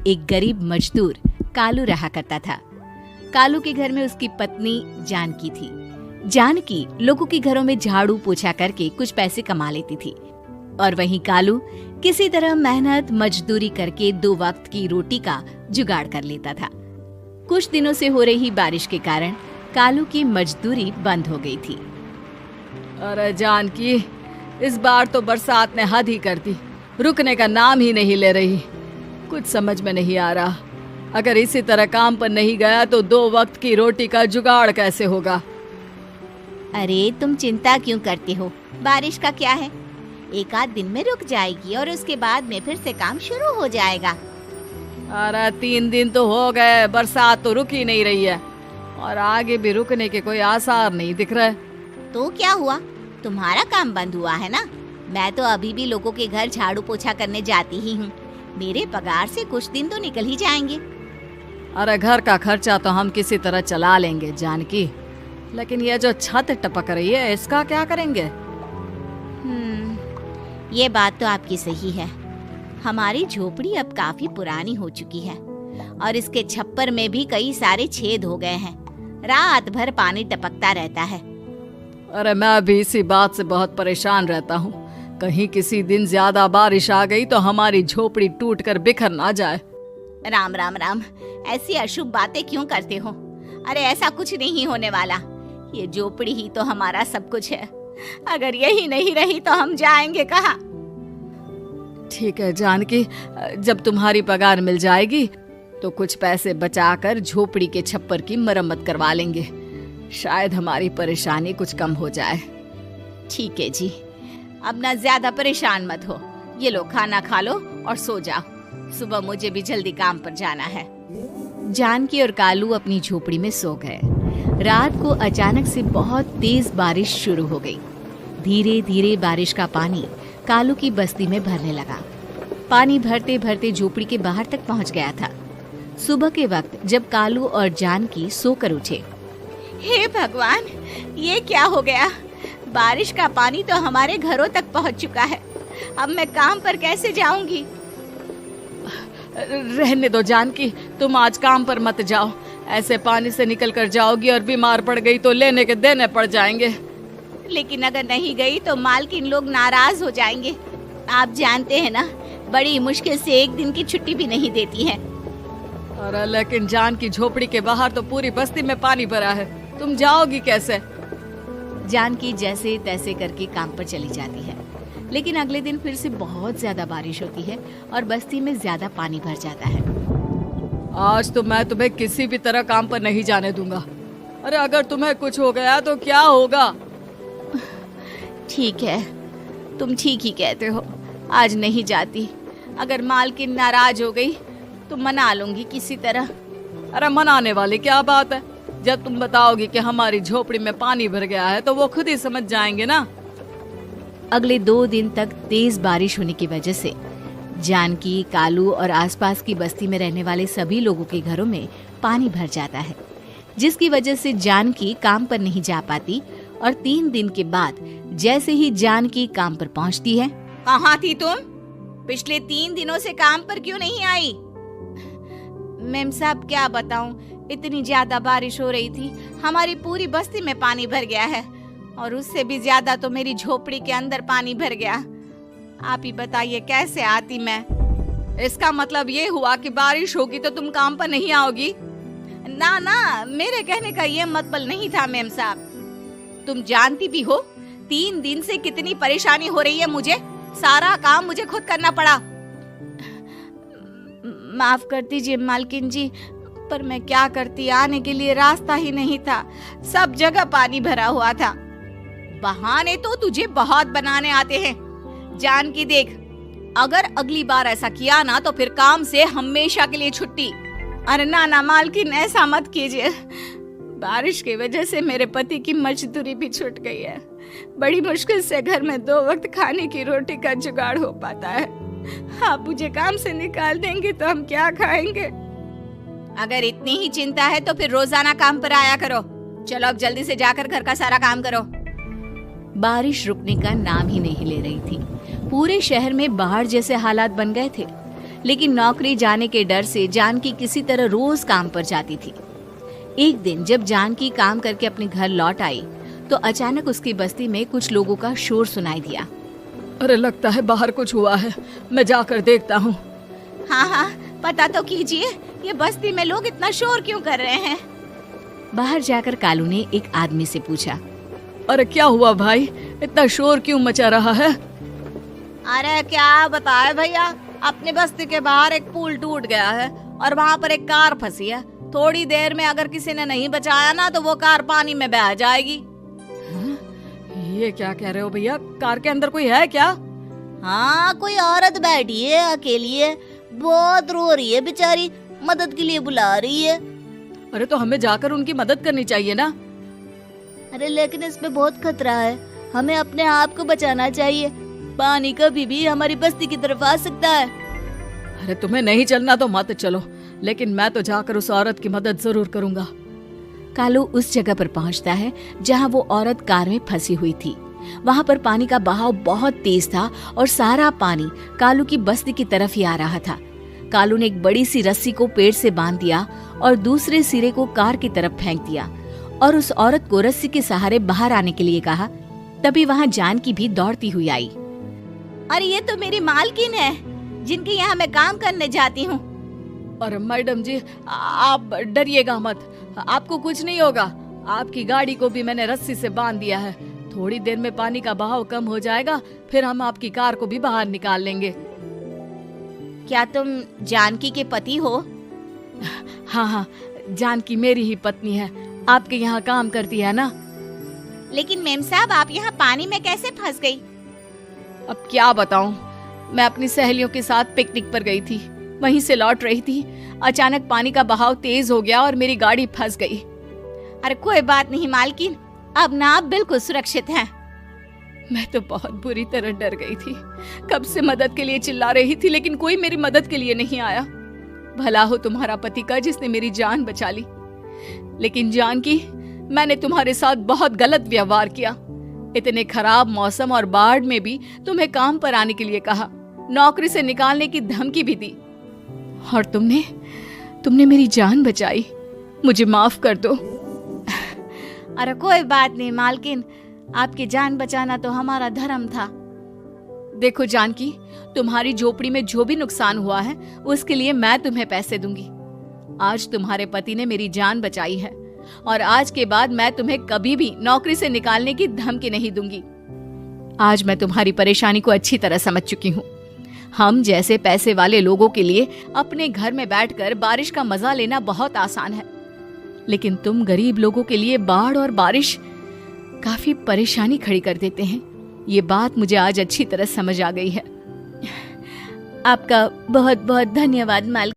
एक गरीब मजदूर कालू रहा करता था। कालू के घर में उसकी पत्नी जानकी थी। जानकी लोगों के घरों में झाड़ू पोछा करके कुछ पैसे कमा लेती थी और वहीं कालू किसी तरह मेहनत मजदूरी करके 2 वक्त की रोटी का जुगाड़ कर लेता था। कुछ दिनों से हो रही बारिश के कारण कालू की मजदूरी बंद हो गई थी। अरे जानकी, इस बार तो बरसात ने हद ही कर दी, रुकने का नाम ही नहीं ले रही। कुछ समझ में नहीं आ रहा, अगर इसी तरह काम पर नहीं गया तो 2 वक्त की रोटी का जुगाड़ कैसे होगा। अरे तुम चिंता क्यों करते हो, बारिश का क्या है, 1 आध दिन में रुक जाएगी और उसके बाद में फिर से काम शुरू हो जाएगा। अरे 3 दिन तो हो गए, बरसात तो रुक ही नहीं रही है और आगे भी रुकने के कोई आसार नहीं दिख रहे। तो क्या हुआ, तुम्हारा काम बंद हुआ है ना? मैं तो अभी भी लोगों के घर झाड़ू पोछा करने जाती ही हूँ। मेरे पगार से कुछ दिन तो निकल ही जाएंगे। अरे घर का खर्चा तो हम किसी तरह चला लेंगे जानकी, लेकिन ये जो छत टपक रही है इसका क्या करेंगे? ये बात तो आपकी सही है। हमारी झोपड़ी अब काफी पुरानी हो चुकी है और इसके छप्पर में भी कई सारे छेद हो गए हैं। रात भर पानी टपकता रहता है। अरे मैं भी इसी बात से बहुत परेशान रहता हूँ। कहीं किसी दिन ज्यादा बारिश आ गई तो हमारी झोपड़ी टूटकर बिखर ना जाए। राम राम राम, ऐसी अशुभ बातें क्यों करते हो? अरे ऐसा कुछ नहीं होने वाला। ये झोपड़ी ही तो हमारा सब कुछ है। अगर यही नहीं रही तो हम जाएंगे कहाँ? ठीक है जानकी, जब तुम्हारी पगार मिल जाएगी तो कुछ पैसे बचाकर झोपड़ी के छप्पर की मरम्मत करवा लेंगे। शायद हमारी परेशानी कुछ कम हो जाए। ठीक है जी, अब ना ज्यादा परेशान मत हो। ये लो, खाना खा लो और सो जाओ, सुबह मुझे भी जल्दी काम पर जाना है। जानकी और कालू अपनी झोपड़ी में सो गए। रात को अचानक से बहुत तेज बारिश शुरू हो गई। धीरे धीरे बारिश का पानी कालू की बस्ती में भरने लगा। पानी भरते भरते झोपड़ी के बाहर तक पहुंच गया था। सुबह के वक्त जब कालू और जानकी सोकर उठे, हे भगवान, ये क्या हो गया? बारिश का पानी तो हमारे घरों तक पहुंच चुका है। अब मैं काम पर कैसे जाऊंगी? रहने दो जानकी, तुम आज काम पर मत जाओ। ऐसे पानी से निकल कर जाओगी और बीमार पड़ गई तो लेने के देने पड़ जाएंगे। लेकिन अगर नहीं गई तो मालकिन लोग नाराज हो जाएंगे। आप जानते हैं ना, बड़ी मुश्किल से 1 दिन की छुट्टी भी नहीं देती है। अरे लेकिन जानकी, झोपड़ी के बाहर तो पूरी बस्ती में पानी भरा है, तुम जाओगी कैसे? जानकी जैसे तैसे करके काम पर चली जाती है, लेकिन अगले दिन फिर से बहुत ज्यादा बारिश होती है और बस्ती में ज्यादा पानी भर जाता है। आज तो मैं तुम्हें किसी भी तरह काम पर नहीं जाने दूंगा। अरे अगर तुम्हें कुछ हो गया तो क्या होगा? ठीक है, तुम ठीक ही कहते हो, आज नहीं जाती। अगर मालकिन नाराज हो गई तो मना लूंगी किसी तरह। अरे मनाने वाली क्या बात है? जब तुम बताओगी कि हमारी झोपड़ी में पानी भर गया है तो वो खुद ही समझ जाएंगे ना। अगले 2 दिन तक तेज बारिश होने की वजह से जानकी, कालू और आसपास की बस्ती में रहने वाले सभी लोगों के घरों में पानी भर जाता है, जिसकी वजह से जानकी काम पर नहीं जा पाती। और 3 दिन के बाद जैसे ही जानकी काम पर पहुंचती है, कहाँ थी तुम? पिछले 3 दिनों से काम पर क्यों नहीं आई? मेम साहब, क्या बताऊं, इतनी ज्यादा बारिश हो रही थी, हमारी पूरी बस्ती में पानी भर गया है और उससे भी ज्यादा तो मेरी झोपड़ी के अंदर पानी भर गया। आप ही बताइए कैसे आती मैं? इसका मतलब ये हुआ कि बारिश होगी तो तुम काम पर नहीं आओगी? ना ना, मेरे कहने का ये मतलब नहीं था मेम साहब। तुम जानती भी हो 3 दिन से कितनी परेशानी हो रही है मुझे। सारा काम मुझे खुद करना पड़ा। माफ कर दीजिए मालकिन जी, पर मैं क्या करती, आने के लिए रास्ता ही नहीं था, सब जगह पानी भरा हुआ था। बहाने तो तुझे बहुत बनाने आते हैं। जानकी देख, अगर अगली बार ऐसा किया ना तो फिर काम से हमेशा के लिए छुट्टी। अरे ना ना मालकिन, ऐसा मत कीजिए। बारिश की वजह से मेरे पति की मजदूरी भी छूट गई है। बड़ी मुश्किल से घर में 2 वक्त खाने की रोटी का जुगाड़ हो पाता है। आप मुझे काम से निकाल देंगे तो हम क्या खाएंगे? अगर इतनी ही चिंता है तो फिर रोजाना काम पर आया करो। चलो अब जल्दी से जाकर घर का सारा काम करो। बारिश रुकने का नाम ही नहीं ले रही थी। पूरे शहर में बाढ़ जैसे हालात बन गए थे। लेकिन नौकरी जाने के डर से जानकी किसी तरह रोज काम पर जाती थी। एक दिन जब जानकी काम करके अपने घर लौट आई तो अचानक उसकी बस्ती में कुछ लोगों का शोर सुनाई दिया। अरे लगता है बाहर कुछ हुआ है, मैं जाकर देखता हूँ। हाँ, पता तो कीजिए, ये बस्ती में लोग इतना शोर क्यों कर रहे हैं? बाहर जाकर कालू ने एक आदमी से पूछा। अरे क्या हुआ भाई, इतना शोर क्यों मचा रहा है? अरे क्या बताए भैया, अपने बस्ती के बाहर एक पुल टूट गया है और वहाँ पर एक कार फंसी है। थोड़ी देर में अगर किसी ने नहीं बचाया ना तो वो कार पानी में बह जाएगी। ये क्या कह रहे हो भैया, कार के अंदर कोई है क्या? हाँ, कोई औरत बैठी है, अकेली है, बहुत रो रही है बेचारी, मदद के लिए बुला रही है। अरे तो हमें जाकर उनकी मदद करनी चाहिए ना। अरे लेकिन इसमें बहुत खतरा है, हमें अपने आप को बचाना चाहिए। पानी कभी भी हमारी बस्ती की तरफ आ सकता है। अरे तुम्हें नहीं चलना तो मत चलो, लेकिन मैं तो जाकर उस औरत की मदद जरूर करूंगा। कालू उस जगह पर पहुंचता है जहां वो औरत कार में फंसी हुई थी। वहां पर पानी का बहाव बहुत तेज था और सारा पानी कालू की बस्ती की तरफ ही आ रहा था। कालू ने एक बड़ी सी रस्सी को पेड़ से बांध दिया और दूसरे सिरे को कार की तरफ फेंक दिया और उस औरत को रस्सी के सहारे बाहर आने के लिए कहा। तभी वहां जानकी भी दौड़ती हुई आई। अरे ये तो मेरी मालकिन है, जिनके यहाँ मैं काम करने जाती हूँ। अरे मैडम जी, आप डरिएगा मत, आपको कुछ नहीं होगा। आपकी गाड़ी को भी मैंने रस्सी से बांध दिया है। थोड़ी देर में पानी का बहाव कम हो जाएगा, फिर हम आपकी कार को भी बाहर निकाल लेंगे। क्या तुम जानकी के पति हो? हाँ, जानकी मेरी ही पत्नी है, आपके यहाँ काम करती है ना। लेकिन मेम साहब, आप यहाँ पानी में कैसे फंस गई? अब क्या बताऊं, मैं अपनी सहेलियों के साथ पिकनिक पर गई थी, वहीं से लौट रही थी। अचानक पानी का बहाव तेज हो गया और मेरी गाड़ी फंस गई। अरे कोई बात नहीं मालकिन, अब ना आप बिल्कुल सुरक्षित हैं। मैं तो बहुत बुरी तरह डर गई थी, कब से मदद के लिए चिल्ला रही थी, लेकिन कोई मेरी मदद के लिए नहीं आया। भला हो तुम्हारा पति का जिसने मेरी जान बचा ली। लेकिन जानकी, मैंने तुम्हारे साथ बहुत गलत व्यवहार किया। इतने खराब मौसम और बाढ़ में भी तुम्हें काम पर आने के लिए कहा, नौकरी से निकालने की धमकी भी दी, और तुमने मेरी जान बचाई। मुझे माफ कर दो। अरे कोई बात नहीं मालकिन, आपकी जान बचाना तो हमारा धर्म था। देखो जानकी, तुम्हारी झोपड़ी में जो भी नुकसान हुआ है उसके लिए मैं तुम्हें पैसे दूंगी। आज तुम्हारे पति ने मेरी जान बचाई है और आज के बाद मैं तुम्हें कभी भी नौकरी से निकालने की धमकी नहीं दूंगी। आज मैं तुम्हारी परेशानी को अच्छी तरह समझ चुकी हूँ। हम जैसे पैसे वाले लोगों के लिए अपने घर में बैठकर बारिश का मजा लेना बहुत आसान है, लेकिन तुम गरीब लोगों के लिए बाढ़ और बारिश काफी परेशानी खड़ी कर देते हैं। ये बात मुझे आज अच्छी तरह समझ आ गई है। आपका बहुत बहुत धन्यवाद मालकिन।